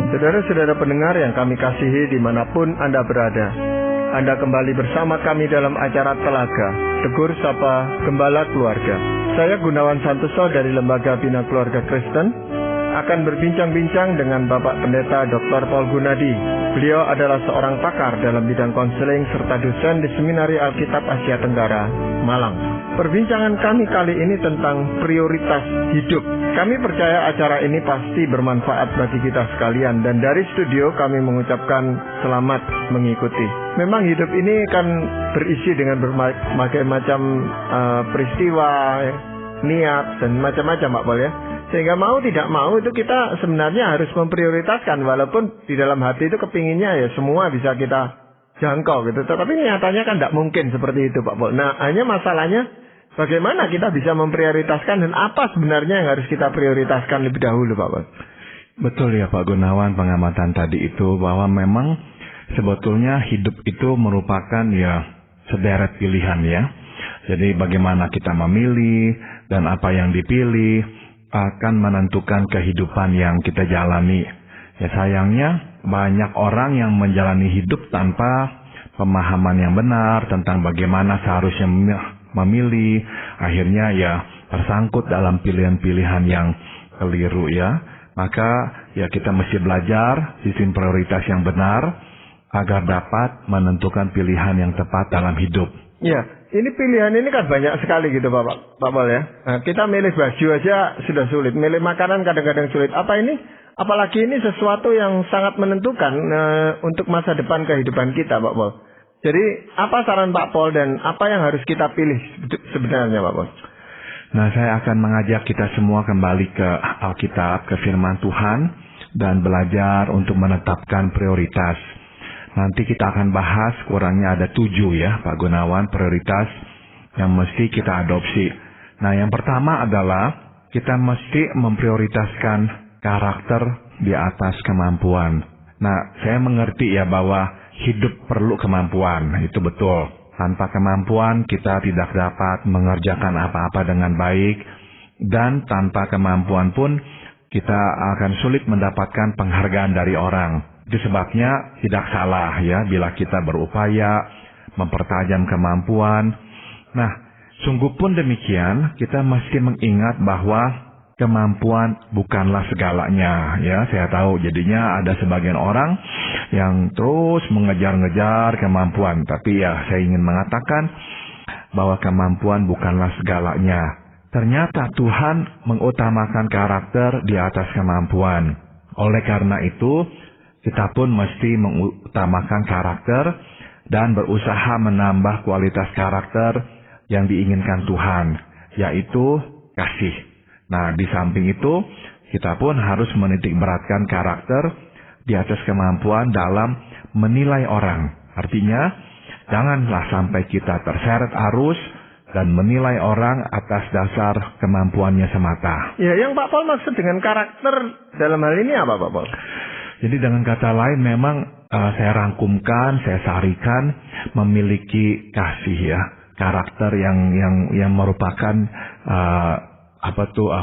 Saudara-saudara pendengar yang kami kasihi dimanapun Anda berada, Anda kembali bersama kami dalam acara Telaga, Tegur Sapa Gembala Keluarga. Saya Gunawan Santoso dari Lembaga Bina Keluarga Kristen akan berbincang-bincang dengan Bapak Pendeta Dr. Paul Gunadi. Beliau adalah seorang pakar dalam bidang konseling serta dosen di Seminari Alkitab Asia Tenggara, Malang. Perbincangan kami kali ini tentang prioritas hidup. Kami percaya acara ini pasti bermanfaat bagi kita sekalian, dan dari studio kami mengucapkan selamat mengikuti. Memang hidup ini kan berisi dengan berbagai macam peristiwa, niat, dan macam-macam Pak Paul ya. Sehingga mau tidak mau itu kita sebenarnya harus memprioritaskan, walaupun di dalam hati itu kepinginnya ya semua bisa kita jangkau gitu. Tetapi nyatanya kan tidak mungkin seperti itu Pak Paul. Nah, hanya masalahnya bagaimana kita bisa memprioritaskan dan apa sebenarnya yang harus kita prioritaskan lebih dahulu Pak Paul. Betul ya Pak Gunawan, pengamatan tadi itu bahwa memang sebetulnya hidup itu merupakan ya sederet pilihan ya. Jadi bagaimana kita memilih dan apa yang dipilih akan menentukan kehidupan yang kita jalani. Ya sayangnya banyak orang yang menjalani hidup tanpa pemahaman yang benar tentang bagaimana seharusnya memilih. Akhirnya ya tersangkut dalam pilihan-pilihan yang keliru ya. Maka ya kita mesti belajar sistem prioritas yang benar agar dapat menentukan pilihan yang tepat dalam hidup. Ya, ini pilihan ini kan banyak sekali gitu Pak Paul ya. Nah, kita milih baju aja sudah sulit, milih makanan kadang-kadang sulit. Apalagi ini sesuatu yang sangat menentukan untuk masa depan kehidupan kita Pak Paul. Jadi apa saran Pak Paul dan apa yang harus kita pilih sebenarnya Pak Paul? Nah, saya akan mengajak kita semua kembali ke Alkitab, ke firman Tuhan, dan belajar untuk menetapkan prioritas. Nanti kita akan bahas kurangnya ada 7 ya Pak Gunawan prioritas yang mesti kita adopsi. Nah yang pertama adalah kita mesti memprioritaskan karakter di atas kemampuan. Nah saya mengerti ya bahwa hidup perlu kemampuan, itu betul. Tanpa kemampuan kita tidak dapat mengerjakan apa-apa dengan baik, dan tanpa kemampuan pun kita akan sulit mendapatkan penghargaan dari orang. Itu sebabnya tidak salah ya bila kita berupaya mempertajam kemampuan. Nah, sungguh pun demikian, kita mesti mengingat bahwa kemampuan bukanlah segalanya ya. Saya tahu jadinya ada sebagian orang yang terus mengejar-ngejar kemampuan, tapi ya saya ingin mengatakan bahwa kemampuan bukanlah segalanya. Ternyata Tuhan mengutamakan karakter di atas kemampuan. Oleh karena itu kita pun mesti mengutamakan karakter dan berusaha menambah kualitas karakter yang diinginkan Tuhan, yaitu kasih. Nah, di samping itu, kita pun harus menitik beratkan karakter di atas kemampuan dalam menilai orang. Artinya, janganlah sampai kita terseret arus dan menilai orang atas dasar kemampuannya semata. Ya, yang Pak Paul maksud dengan karakter dalam hal ini apa Pak Paul? Jadi dengan kata lain memang saya rangkumkan, saya sarikan memiliki kasih ya, karakter yang merupakan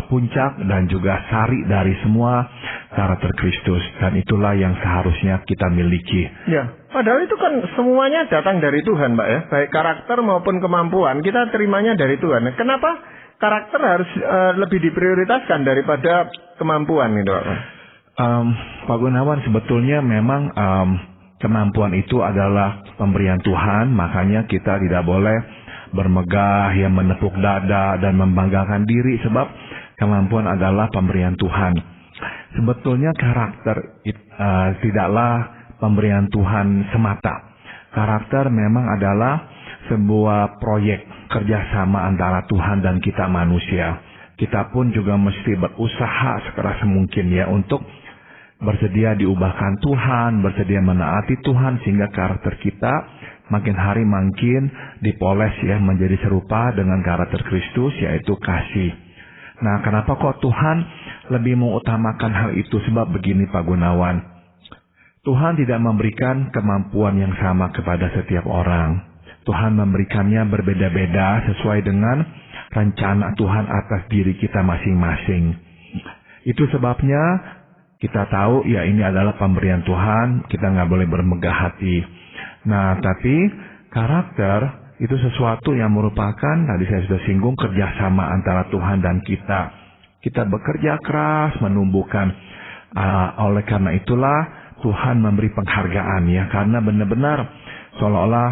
puncak dan juga sari dari semua karakter Kristus, dan itulah yang seharusnya kita miliki. Ya, padahal itu kan semuanya datang dari Tuhan, Pak ya, baik karakter maupun kemampuan kita terimanya dari Tuhan. Kenapa karakter harus lebih diprioritaskan daripada kemampuan gitu, Pak? Pak Gunawan, sebetulnya memang kemampuan itu adalah pemberian Tuhan, makanya kita tidak boleh bermegah, ya menepuk dada dan membanggakan diri, sebab kemampuan adalah pemberian Tuhan. Sebetulnya karakter tidaklah pemberian Tuhan semata. Karakter memang adalah sebuah proyek kerjasama antara Tuhan dan kita manusia. Kita pun juga mesti berusaha sekeras mungkin ya untuk bersedia diubahkan Tuhan, bersedia menaati Tuhan, sehingga karakter kita makin hari makin dipoles ya menjadi serupa dengan karakter Kristus, yaitu kasih. Nah, kenapa kok Tuhan lebih mengutamakan hal itu? Sebab begini Pak Gunawan, Tuhan tidak memberikan kemampuan yang sama kepada setiap orang. Tuhan memberikannya berbeda-beda sesuai dengan rencana Tuhan atas diri kita masing-masing. Itu sebabnya Kita tahu ya ini adalah pemberian Tuhan, kita nggak boleh bermegah hati. Nah, tapi karakter itu sesuatu yang merupakan, tadi saya sudah singgung, kerjasama antara Tuhan dan kita. Kita bekerja keras menumbuhkan. Oleh karena itulah Tuhan memberi penghargaan ya, karena benar-benar seolah-olah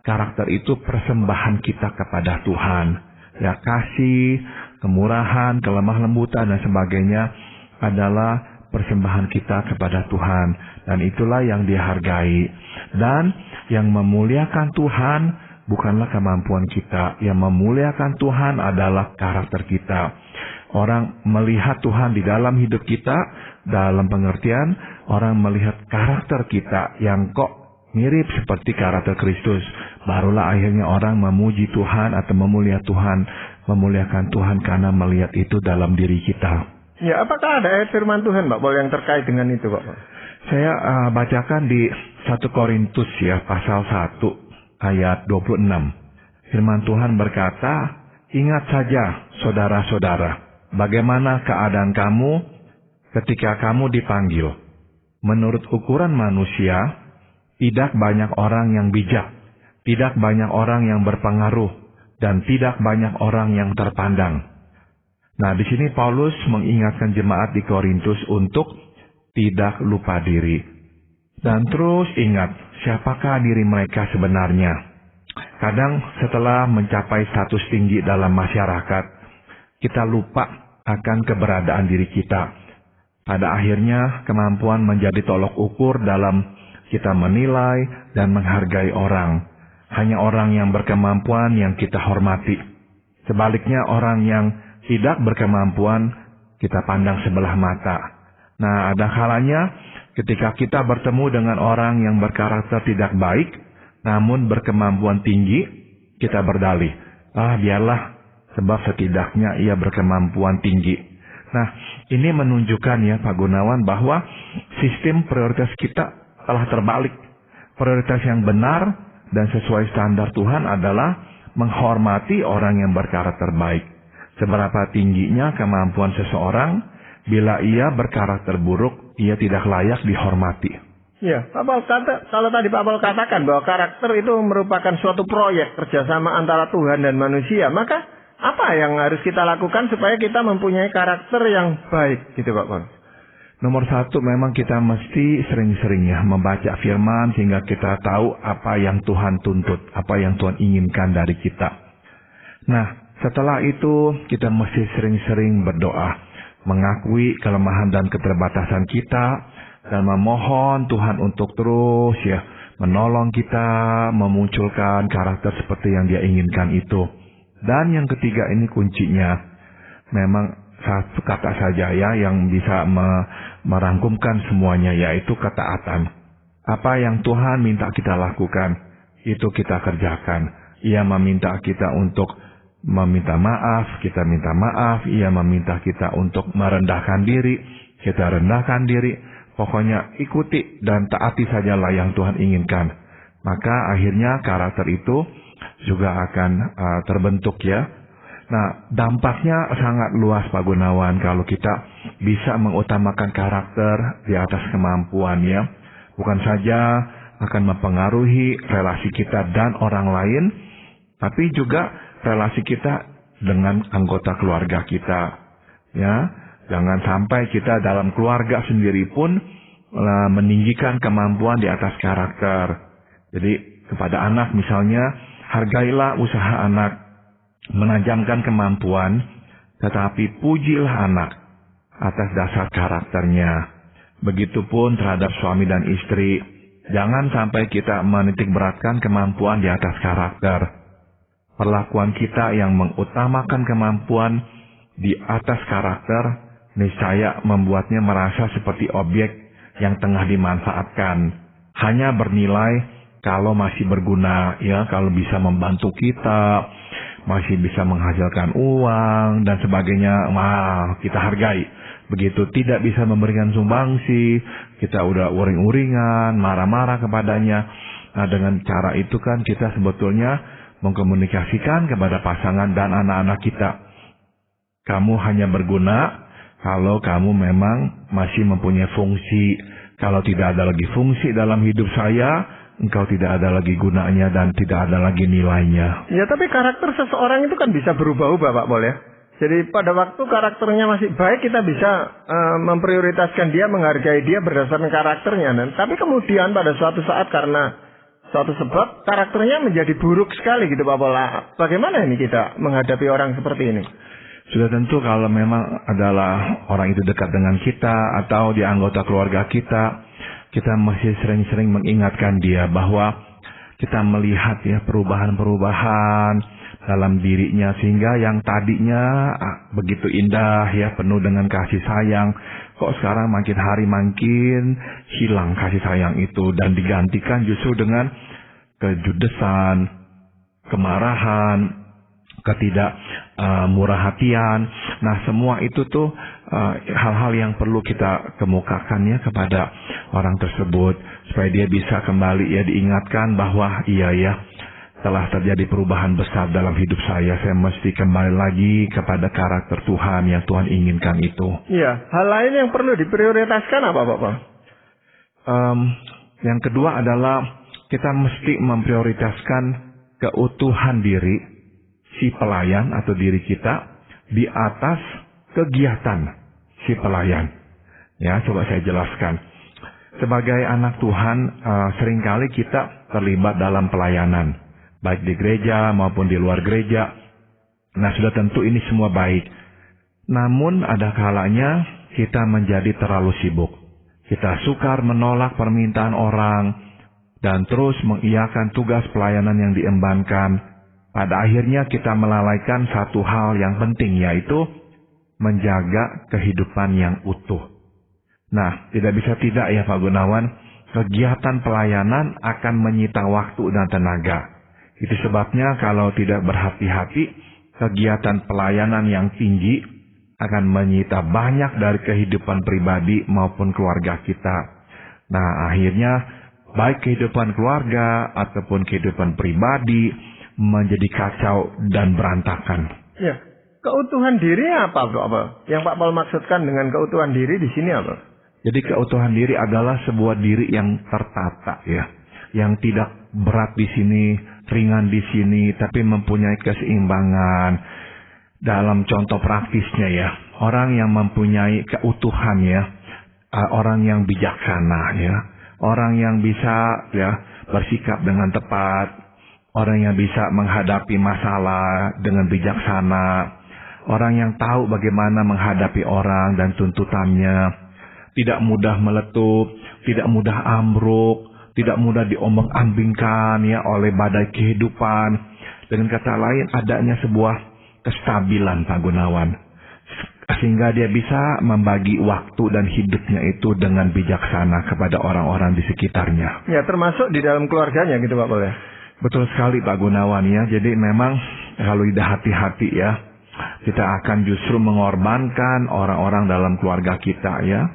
karakter itu persembahan kita kepada Tuhan. Ya, kasih, kemurahan, kelemah lembutan dan sebagainya adalah persembahan kita kepada Tuhan, dan itulah yang dihargai. Dan yang memuliakan Tuhan bukanlah kemampuan kita, yang memuliakan Tuhan adalah karakter kita. Orang melihat Tuhan di dalam hidup kita, dalam pengertian orang melihat karakter kita yang kok mirip seperti karakter Kristus, barulah akhirnya orang memuji Tuhan atau memuliakan Tuhan karena melihat itu dalam diri kita. Ya, apakah ada ayat firman Tuhan, Pak Paul, yang terkait dengan itu, Pak? Saya bacakan di 1 Korintus ya, pasal 1 ayat 26. Firman Tuhan berkata, "Ingat saja, saudara-saudara, bagaimana keadaan kamu ketika kamu dipanggil. Menurut ukuran manusia, tidak banyak orang yang bijak, tidak banyak orang yang berpengaruh, dan tidak banyak orang yang terpandang." Nah, di sini Paulus mengingatkan jemaat di Korintus untuk tidak lupa diri. Dan terus ingat, siapakah diri mereka sebenarnya. Kadang setelah mencapai status tinggi dalam masyarakat, kita lupa akan keberadaan diri kita. Pada akhirnya, kemampuan menjadi tolok ukur dalam kita menilai dan menghargai orang. Hanya orang yang berkemampuan yang kita hormati. Sebaliknya, orang yang tidak berkemampuan kita pandang sebelah mata. Nah, ada kalanya ketika kita bertemu dengan orang yang berkarakter tidak baik, namun berkemampuan tinggi, kita berdalih, biarlah, sebab setidaknya ia berkemampuan tinggi. Nah, ini menunjukkan ya Pak Gunawan bahwa sistem prioritas kita telah terbalik. Prioritas yang benar dan sesuai standar Tuhan adalah menghormati orang yang berkarakter baik. Seberapa tingginya kemampuan seseorang, bila ia berkarakter buruk, ia tidak layak dihormati. Ya, Pak Paul, kalau tadi Pak Paul katakan bahwa karakter itu merupakan suatu proyek kerjasama antara Tuhan dan manusia, maka apa yang harus kita lakukan supaya kita mempunyai karakter yang baik, gitu Pak Paul? Nomor 1, memang kita mesti sering-sering ya membaca firman sehingga kita tahu apa yang Tuhan tuntut, apa yang Tuhan inginkan dari kita. Nah, setelah itu kita mesti sering-sering berdoa, mengakui kelemahan dan keterbatasan kita, dan memohon Tuhan untuk terus ya menolong kita memunculkan karakter seperti yang Dia inginkan itu. Dan yang ketiga, ini kuncinya, memang satu kata saja ya yang bisa merangkumkan semuanya, yaitu ketaatan. Apa yang Tuhan minta kita lakukan, itu kita kerjakan. Ia meminta kita untuk meminta maaf, kita minta maaf. Ia meminta kita untuk merendahkan diri, kita rendahkan diri. Pokoknya ikuti dan taati sajalah yang Tuhan inginkan. Maka akhirnya karakter itu juga akan terbentuk ya. Nah, dampaknya sangat luas Pak Gunawan kalau kita bisa mengutamakan karakter di atas kemampuan ya. Bukan saja akan mempengaruhi relasi kita dan orang lain, tapi juga relasi kita dengan anggota keluarga kita. Ya, jangan sampai kita dalam keluarga sendiri pun meninggikan kemampuan di atas karakter. Jadi kepada anak misalnya, hargailah usaha anak, menajamkan kemampuan, tetapi pujilah anak atas dasar karakternya. Begitupun terhadap suami dan istri. Jangan sampai kita menitikberatkan kemampuan di atas karakter. Perlakuan kita yang mengutamakan kemampuan di atas karakter niscaya membuatnya merasa seperti objek yang tengah dimanfaatkan. Hanya bernilai kalau masih berguna, ya, kalau bisa membantu kita, masih bisa menghasilkan uang dan sebagainya, kita hargai. Begitu tidak bisa memberikan sumbangsi, kita udah uring-uringan, marah-marah kepadanya. Nah, dengan cara itu kan kita sebetulnya mengkomunikasikan kepada pasangan dan anak-anak kita, kamu hanya berguna Kalau kamu memang masih mempunyai fungsi, kalau tidak ada lagi fungsi dalam hidup saya, engkau tidak ada lagi gunanya dan tidak ada lagi nilainya. Ya, tapi karakter seseorang itu kan bisa berubah-ubah, Pak Pol ya. Jadi pada waktu karakternya masih baik, kita bisa memprioritaskan dia, menghargai dia berdasarkan karakternya. Tapi kemudian pada suatu saat karena suatu sebab karakternya menjadi buruk sekali gitu, Pak Pol. Bagaimana ini kita menghadapi orang seperti ini? Sudah tentu kalau memang adalah orang itu dekat dengan kita atau di anggota keluarga kita masih sering-sering mengingatkan dia bahwa kita melihat ya perubahan-perubahan dalam dirinya, sehingga yang tadinya begitu indah ya, penuh dengan kasih sayang, kok sekarang makin hari makin hilang kasih sayang itu dan digantikan justru dengan kejudesan, kemarahan, ketidakmurahhatian. Nah, semua itu tuh hal-hal yang perlu kita kemukakan ya kepada orang tersebut supaya dia bisa kembali ya diingatkan bahwa iya ya, telah terjadi perubahan besar dalam hidup saya mesti kembali lagi kepada karakter Tuhan yang Tuhan inginkan itu. Iya, hal lain yang perlu diprioritaskan apa, Bapak? Yang kedua adalah kita mesti memprioritaskan keutuhan diri si pelayan atau diri kita di atas kegiatan si pelayan. Ya, coba saya jelaskan. Sebagai anak Tuhan, seringkali kita terlibat dalam pelayanan, baik di gereja maupun di luar gereja. Nah, sudah tentu ini semua baik. Namun ada kalanya kita menjadi terlalu sibuk. Kita sukar menolak permintaan orang dan terus mengiyakan tugas pelayanan yang diembankan. Pada akhirnya kita melalaikan satu hal yang penting, yaitu menjaga kehidupan yang utuh. Nah, tidak bisa tidak ya Pak Gunawan, kegiatan pelayanan akan menyita waktu dan tenaga. Itu sebabnya kalau tidak berhati-hati, kegiatan pelayanan yang tinggi akan menyita banyak dari kehidupan pribadi maupun keluarga kita. Nah, akhirnya baik kehidupan keluarga ataupun kehidupan pribadi menjadi kacau dan berantakan. Ya, keutuhan diri apa, Pak? Yang Pak Paul maksudkan dengan keutuhan diri di sini apa? Jadi keutuhan diri adalah sebuah diri yang tertata ya, yang tidak berat di sini, ringan di sini, tapi mempunyai keseimbangan. Dalam contoh praktisnya ya, orang yang mempunyai keutuhan ya, orang yang bijaksana ya, orang yang bisa ya bersikap dengan tepat, orang yang bisa menghadapi masalah dengan bijaksana, orang yang tahu bagaimana menghadapi orang dan tuntutannya, tidak mudah meletup, tidak mudah ambruk, tidak mudah diombang-ambingkan ya oleh badai kehidupan. Dengan kata lain, adanya sebuah kestabilan, Pak Gunawan, sehingga dia bisa membagi waktu dan hidupnya itu dengan bijaksana kepada orang-orang di sekitarnya. Ya, termasuk di dalam keluarganya gitu, Pak Paul ya. Betul sekali Pak Gunawan ya. Jadi memang kalau tidak hati-hati ya, kita akan justru mengorbankan orang-orang dalam keluarga kita ya.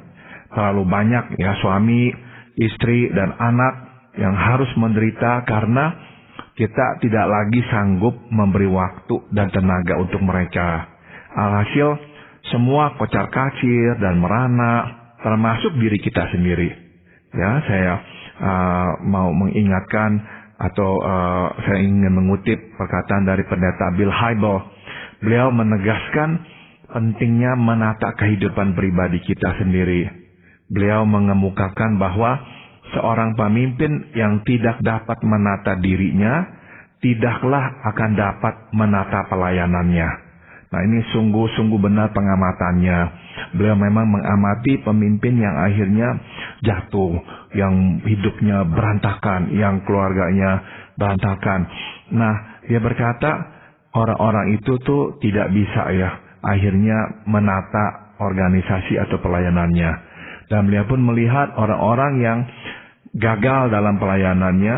Terlalu banyak ya suami, istri, dan anak yang harus menderita karena kita tidak lagi sanggup memberi waktu dan tenaga untuk mereka. Alhasil semua kocar-kacir dan merana, termasuk diri kita sendiri. Ya, saya mau mengingatkan atau saya ingin mengutip perkataan dari pendeta Bill Hybel. Beliau menegaskan pentingnya menata kehidupan pribadi kita sendiri. Beliau mengemukakan bahwa seorang pemimpin yang tidak dapat menata dirinya, tidaklah akan dapat menata pelayanannya. Nah, ini sungguh-sungguh benar pengamatannya. Beliau memang mengamati pemimpin yang akhirnya jatuh, yang hidupnya berantakan, yang keluarganya berantakan. Nah, dia berkata orang-orang itu tuh tidak bisa ya akhirnya menata organisasi atau pelayanannya. Dan beliau pun melihat orang-orang yang gagal dalam pelayanannya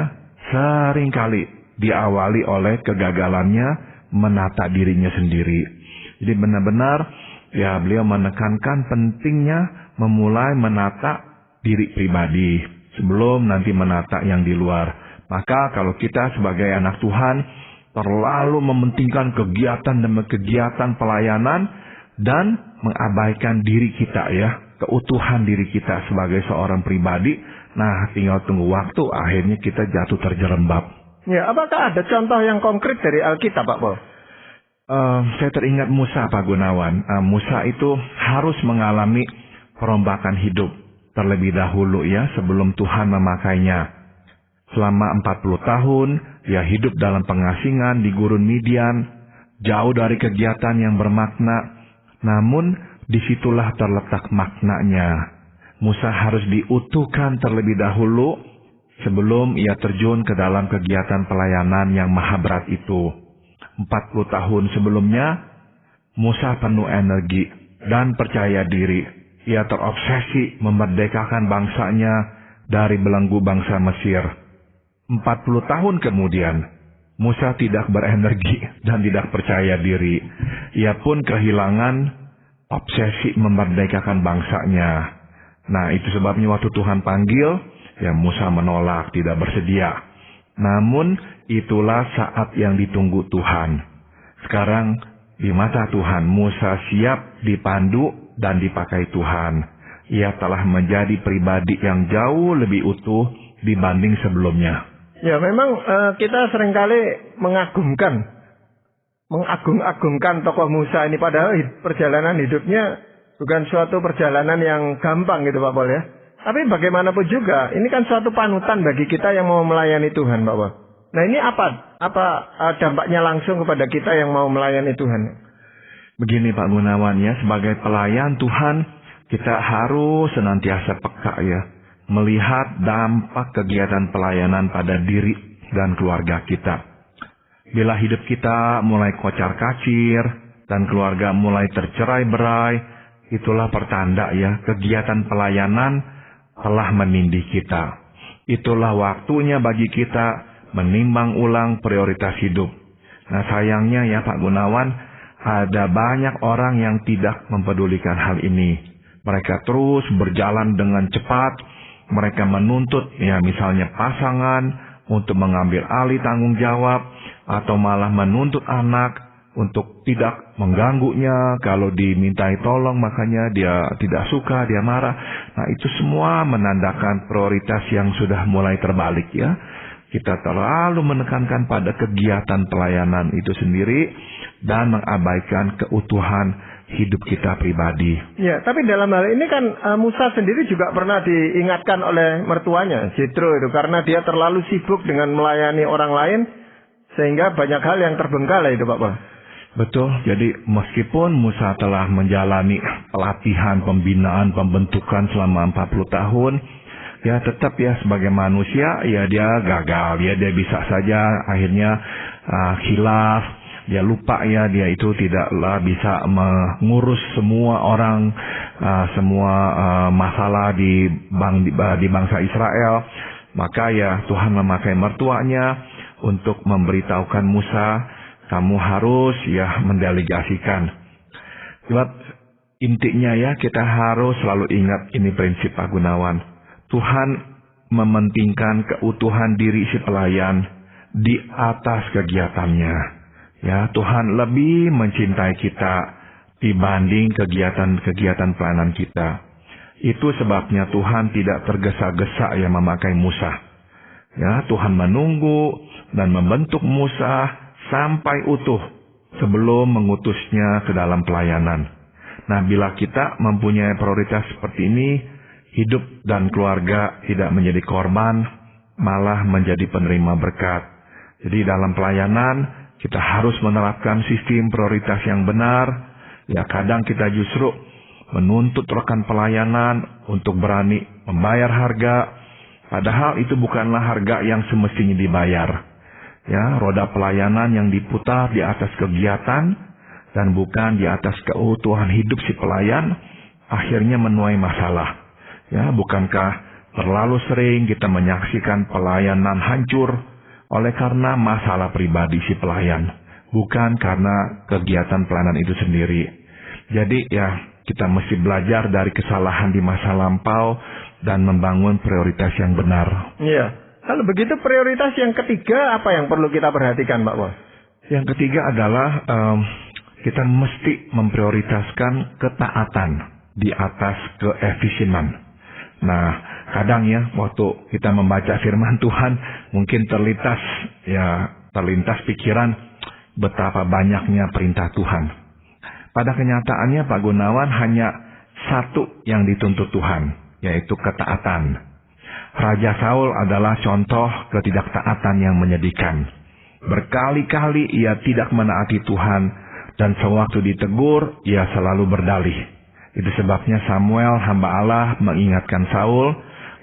seringkali diawali oleh kegagalannya menata dirinya sendiri. Jadi benar-benar ya beliau menekankan pentingnya memulai menata diri pribadi sebelum nanti menata yang di luar. Maka kalau kita sebagai anak Tuhan terlalu mementingkan kegiatan demi kegiatan pelayanan, dan mengabaikan diri kita ya, keutuhan diri kita sebagai seorang pribadi. Nah, tinggal tunggu waktu, akhirnya kita jatuh terjerembab. Ya, apakah ada contoh yang konkret dari Alkitab, Pak Paul? Saya teringat Musa, Pak Gunawan. Musa itu harus mengalami perombakan hidup terlebih dahulu ya, sebelum Tuhan memakainya. Selama 40 tahun, dia hidup dalam pengasingan di gurun Midian, jauh dari kegiatan yang bermakna. Namun, disitulah terletak maknanya. Musa harus diutuhkan terlebih dahulu sebelum ia terjun ke dalam kegiatan pelayanan yang maha berat itu. 40 tahun sebelumnya, Musa penuh energi dan percaya diri. Ia terobsesi memerdekakan bangsanya dari belenggu bangsa Mesir. 40 tahun kemudian, Musa tidak berenergi dan tidak percaya diri. Ia pun kehilangan obsesi memerdekakan bangsanya. Nah, itu sebabnya waktu Tuhan panggil, ya Musa menolak, tidak bersedia. Namun, itulah saat yang ditunggu Tuhan. Sekarang, di mata Tuhan, Musa siap dipandu dan dipakai Tuhan. Ia telah menjadi pribadi yang jauh lebih utuh dibanding sebelumnya. Ya, memang kita seringkali mengagung-agungkan tokoh Musa ini, padahal perjalanan hidupnya bukan suatu perjalanan yang gampang gitu, Pak Paul ya. Tapi bagaimanapun juga, ini kan suatu panutan bagi kita yang mau melayani Tuhan, Pak Paul. Nah, ini apa dampaknya langsung kepada kita yang mau melayani Tuhan? Begini Pak Gunawan ya, sebagai pelayan Tuhan, kita harus senantiasa peka ya, melihat dampak kegiatan pelayanan pada diri dan keluarga kita. Bila hidup kita mulai kocar-kacir dan keluarga mulai tercerai-berai, itulah pertanda ya, kegiatan pelayanan telah menindih kita. Itulah waktunya bagi kita menimbang ulang prioritas hidup. Nah, sayangnya ya Pak Gunawan, ada banyak orang yang tidak mempedulikan hal ini. Mereka terus berjalan dengan cepat. Mereka menuntut ya misalnya pasangan untuk mengambil alih tanggung jawab, atau malah menuntut anak untuk tidak mengganggunya. Kalau dimintai tolong makanya dia tidak suka, dia marah. Nah, itu semua menandakan prioritas yang sudah mulai terbalik ya. Kita terlalu menekankan pada kegiatan pelayanan itu sendiri dan mengabaikan keutuhan hidup kita pribadi. Ya, tapi dalam hal ini kan Musa sendiri juga pernah diingatkan oleh mertuanya, Jethro itu, karena dia terlalu sibuk dengan melayani orang lain sehingga banyak hal yang terbengkalai itu, Pak Paul. Betul. Jadi meskipun Musa telah menjalani pelatihan, pembinaan, pembentukan selama 40 tahun, ya tetap ya sebagai manusia ya dia gagal, ya dia bisa saja akhirnya khilaf. Dia lupa ya, dia itu tidaklah bisa mengurus semua orang, semua masalah di bangsa Israel. Maka ya Tuhan memakai mertuanya untuk memberitahukan Musa, kamu harus ya mendelegasikan. Sebab intinya ya kita harus selalu ingat ini prinsip Pak Gunawan. Tuhan mementingkan keutuhan diri si pelayan di atas kegiatannya. Ya, Tuhan lebih mencintai kita dibanding kegiatan-kegiatan pelayanan kita. Itu sebabnya Tuhan tidak tergesa-gesa ya memakai Musa. Ya, Tuhan menunggu dan membentuk Musa sampai utuh sebelum mengutusnya ke dalam pelayanan. Nah, bila kita mempunyai prioritas seperti ini, hidup dan keluarga tidak menjadi korban, malah menjadi penerima berkat. Jadi dalam pelayanan, kita harus menerapkan sistem prioritas yang benar. Ya, kadang kita justru menuntut rekan pelayanan untuk berani membayar harga, padahal itu bukanlah harga yang semestinya dibayar. Ya, roda pelayanan yang diputar di atas kegiatan dan bukan di atas keutuhan hidup si pelayan, akhirnya menuai masalah. Ya, bukankah terlalu sering kita menyaksikan pelayanan hancur oleh karena masalah pribadi si pelayan, bukan karena kegiatan pelayanan itu sendiri. Jadi ya, kita mesti belajar dari kesalahan di masa lampau dan membangun prioritas yang benar. Iya. Kalau begitu prioritas yang ketiga apa yang perlu kita perhatikan, Pak Bos? Yang ketiga adalah kita mesti memprioritaskan ketaatan di atas keefisienan. Nah, kadang ya waktu kita membaca firman Tuhan mungkin terlintas pikiran betapa banyaknya perintah Tuhan. Pada kenyataannya Pak Gunawan hanya satu yang dituntut Tuhan, yaitu ketaatan. Raja Saul adalah contoh ketidaktaatan yang menyedihkan. Berkali-kali ia tidak menaati Tuhan, dan sewaktu ditegur, ia selalu berdalih. Itu sebabnya Samuel, hamba Allah, mengingatkan Saul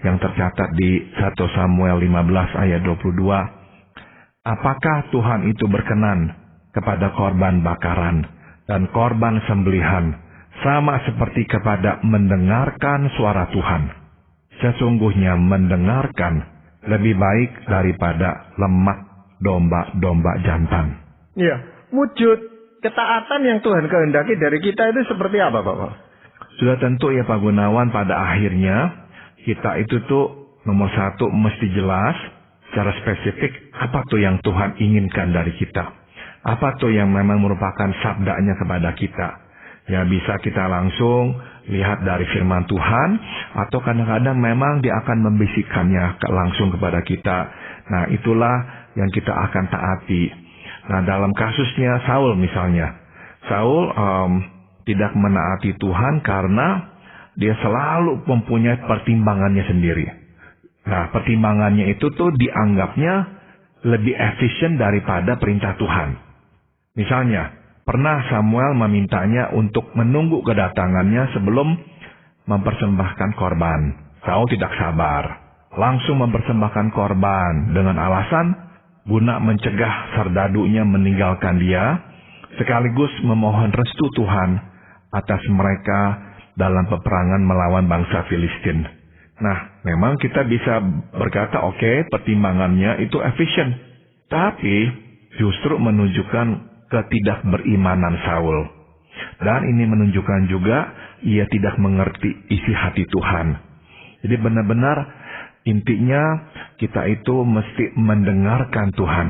yang tercatat di 1 Samuel 15 ayat 22. Apakah Tuhan itu berkenan kepada korban bakaran dan korban sembelihan, sama seperti kepada mendengarkan suara Tuhan? Sesungguhnya mendengarkan lebih baik daripada lemak domba-domba jantan. Ya, wujud ketaatan yang Tuhan kehendaki dari kita itu seperti apa, Bapak? Sudah tentu ya Pak Gunawan, pada akhirnya kita itu tuh nomor satu mesti jelas secara spesifik apa tuh yang Tuhan inginkan dari kita. Apa tuh yang memang merupakan sabdanya kepada kita. Ya, bisa kita langsung lihat dari firman Tuhan, atau kadang-kadang memang dia akan membisikkannya langsung kepada kita. Nah, itulah yang kita akan taati. Nah, dalam kasusnya Saul misalnya, Saul tidak menaati Tuhan karena dia selalu mempunyai pertimbangannya sendiri. Nah, pertimbangannya itu tuh dianggapnya lebih efisien daripada perintah Tuhan. Misalnya, pernah Samuel memintanya untuk menunggu kedatangannya sebelum mempersembahkan korban. Saul tidak sabar, langsung mempersembahkan korban dengan alasan guna mencegah sardadunya meninggalkan dia, sekaligus memohon restu Tuhan atas mereka dalam peperangan melawan bangsa Filistin. Nah, memang kita bisa berkata, oke, pertimbangannya itu efisien. Tapi justru menunjukkan ketidakberimanan Saul. Dan ini menunjukkan juga ia tidak mengerti isi hati Tuhan. Jadi benar-benar intinya kita itu mesti mendengarkan Tuhan.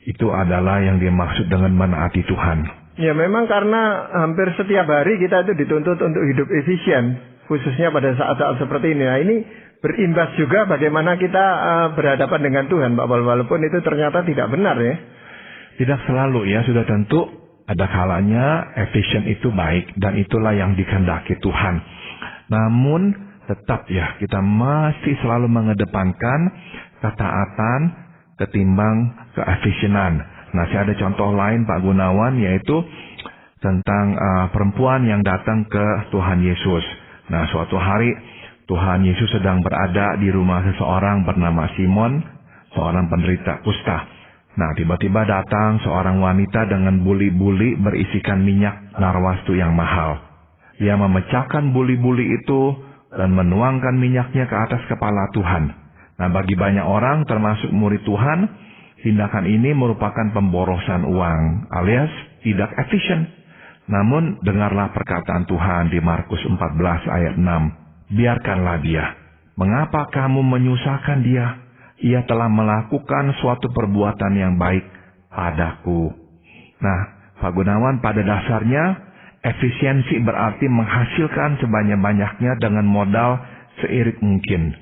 Itu adalah yang dimaksud dengan menaati Tuhan. Ya, memang karena hampir setiap hari kita itu dituntut untuk hidup efisien, khususnya pada saat-saat seperti ini. Nah, ini berimbas juga bagaimana kita berhadapan dengan Tuhan, Pak Paul, walaupun itu ternyata tidak benar ya. Tidak selalu ya, sudah tentu ada kalanya efisien itu baik, dan itulah yang dikehendaki Tuhan. Namun tetap ya, kita masih selalu mengedepankan ketaatan ketimbang keefisienan. Nah, saya ada contoh lain Pak Gunawan, yaitu tentang perempuan yang datang ke Tuhan Yesus. Nah, suatu hari Tuhan Yesus sedang berada di rumah seseorang bernama Simon, seorang penderita kusta. Nah, tiba-tiba datang seorang wanita dengan buli-buli berisikan minyak narwastu yang mahal. Ia memecahkan buli-buli itu dan menuangkan minyaknya ke atas kepala Tuhan. Nah, bagi banyak orang termasuk murid Tuhan, tindakan ini merupakan pemborosan uang alias tidak efisien. Namun dengarlah perkataan Tuhan di Markus 14 ayat 6. Biarkanlah dia. Mengapa kamu menyusahkan dia? Ia telah melakukan suatu perbuatan yang baik padaku. Nah, Pak Gunawan, pada dasarnya efisiensi berarti menghasilkan sebanyak-banyaknya dengan modal seirit mungkin.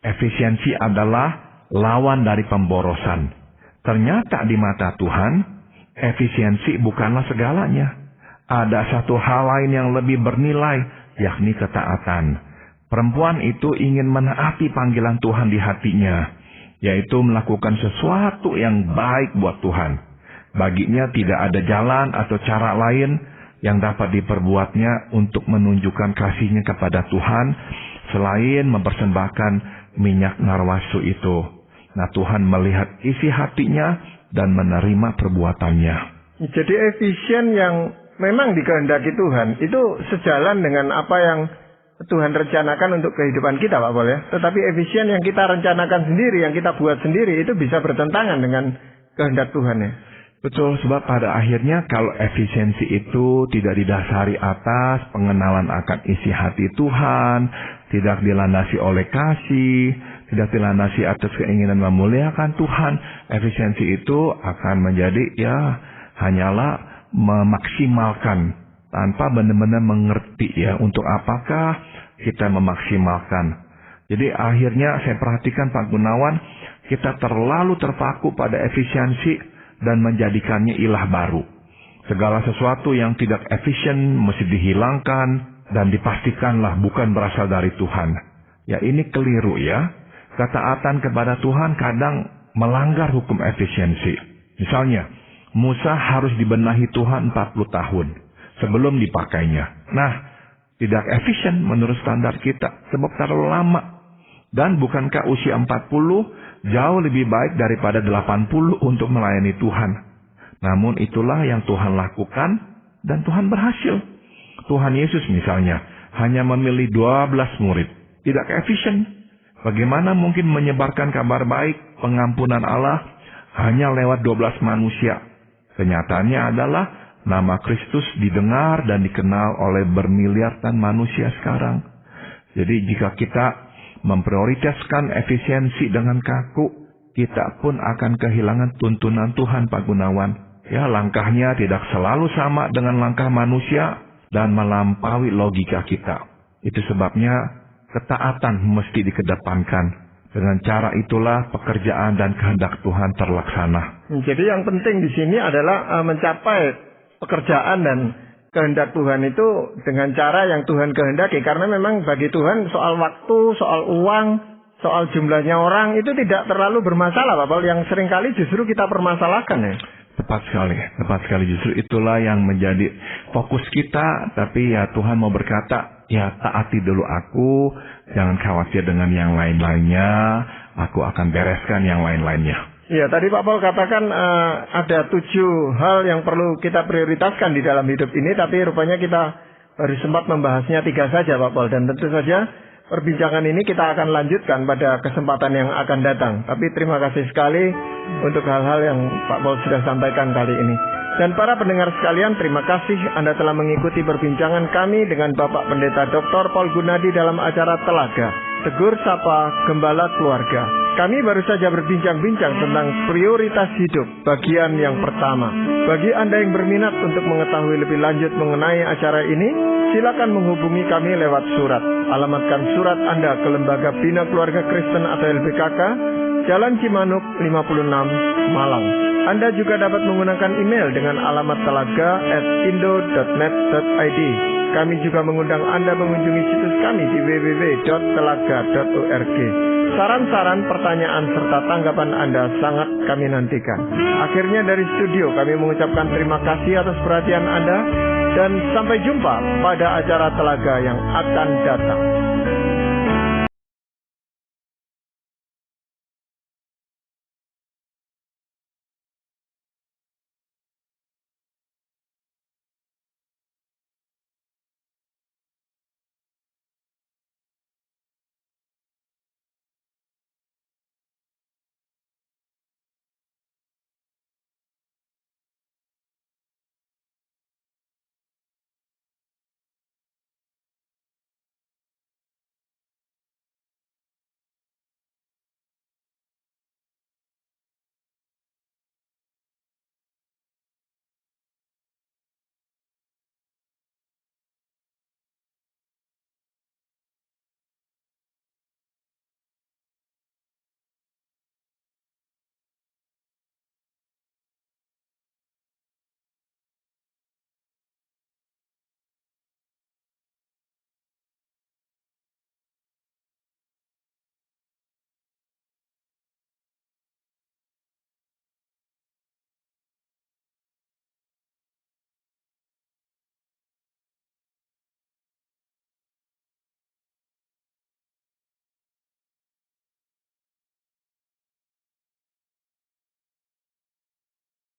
Efisiensi adalah lawan dari pemborosan. Ternyata di mata Tuhan, efisiensi bukanlah segalanya. Ada satu hal lain yang lebih bernilai, yakni ketaatan. Perempuan itu ingin menaati panggilan Tuhan di hatinya, yaitu melakukan sesuatu yang baik buat Tuhan. Baginya tidak ada jalan atau cara lain yang dapat diperbuatnya untuk menunjukkan kasihnya kepada Tuhan selain mempersembahkan minyak narwastu itu. Nah, Tuhan melihat isi hatinya dan menerima perbuatannya. Jadi efisien yang memang dikehendaki Tuhan itu sejalan dengan apa yang Tuhan rencanakan untuk kehidupan kita, Pak Paul ya. Tetapi efisien yang kita rencanakan sendiri, yang kita buat sendiri, itu bisa bertentangan dengan kehendak Tuhan ya. Betul, sebab pada akhirnya kalau efisiensi itu tidak didasari atas pengenalan akan isi hati Tuhan, tidak dilandasi oleh kasih, tidak dilandasi atas keinginan memuliakan Tuhan, efisiensi itu akan menjadi ya hanyalah memaksimalkan tanpa benar-benar mengerti ya untuk apakah kita memaksimalkan. Jadi akhirnya saya perhatikan Pak Gunawan, kita terlalu terpaku pada efisiensi dan menjadikannya ilah baru. Segala sesuatu yang tidak efisien mesti dihilangkan dan dipastikanlah bukan berasal dari Tuhan. Ya ini keliru ya. Ketaatan kepada Tuhan kadang melanggar hukum efisiensi. Misalnya, Musa harus dibenahi Tuhan 40 tahun sebelum dipakainya. Nah, tidak efisien menurut standar kita sebab terlalu lama. Dan bukankah usia 40 jauh lebih baik daripada 80 untuk melayani Tuhan? Namun itulah yang Tuhan lakukan dan Tuhan berhasil. Tuhan Yesus misalnya hanya memilih 12 murid. Tidak efisien. Bagaimana mungkin menyebarkan kabar baik pengampunan Allah hanya lewat 12 manusia? Kenyataannya adalah nama Kristus didengar dan dikenal oleh bermiliaran manusia sekarang. Jadi jika kita memprioritaskan efisiensi dengan kaku, kita pun akan kehilangan tuntunan Tuhan, Pak Gunawan. Ya, langkahnya tidak selalu sama dengan langkah manusia dan melampaui logika kita. Itu sebabnya ketaatan mesti dikedepankan. Dengan cara itulah pekerjaan dan kehendak Tuhan terlaksana. Jadi yang penting di sini adalah mencapai pekerjaan dan kehendak Tuhan itu dengan cara yang Tuhan kehendaki. Karena memang bagi Tuhan soal waktu, soal uang, soal jumlahnya orang itu tidak terlalu bermasalah, Pak Paul. Yang seringkali justru kita permasalahkan ya. Tepat sekali. Justru itulah yang menjadi fokus kita. Tapi ya Tuhan mau berkata, ya taati dulu aku, jangan khawatir dengan yang lain-lainnya, aku akan bereskan yang lain-lainnya. Ya, tadi Pak Paul katakan ada 7 hal yang perlu kita prioritaskan di dalam hidup ini, tapi rupanya kita baru sempat membahasnya 3 saja Pak Paul. Dan tentu saja perbincangan ini kita akan lanjutkan pada kesempatan yang akan datang. Tapi terima kasih sekali untuk hal-hal yang Pak Paul sudah sampaikan kali ini. Dan para pendengar sekalian, terima kasih Anda telah mengikuti perbincangan kami dengan Bapak Pendeta Dr. Paul Gunadi dalam acara Telaga, Tegur Sapa Gembala Keluarga. Kami baru saja berbincang-bincang tentang prioritas hidup bagian yang pertama. Bagi Anda yang berminat untuk mengetahui lebih lanjut mengenai acara ini, silakan menghubungi kami lewat surat. Alamatkan surat Anda ke Lembaga Bina Keluarga Kristen atau LBKK, Jalan Cimanuk 56, Malang. Anda juga dapat menggunakan email dengan alamat telaga@indo.net.id. Kami juga mengundang Anda mengunjungi situs kami di www.telaga.org. Saran-saran, pertanyaan, serta tanggapan Anda sangat kami nantikan. Akhirnya dari studio kami mengucapkan terima kasih atas perhatian Anda dan sampai jumpa pada acara Telaga yang akan datang.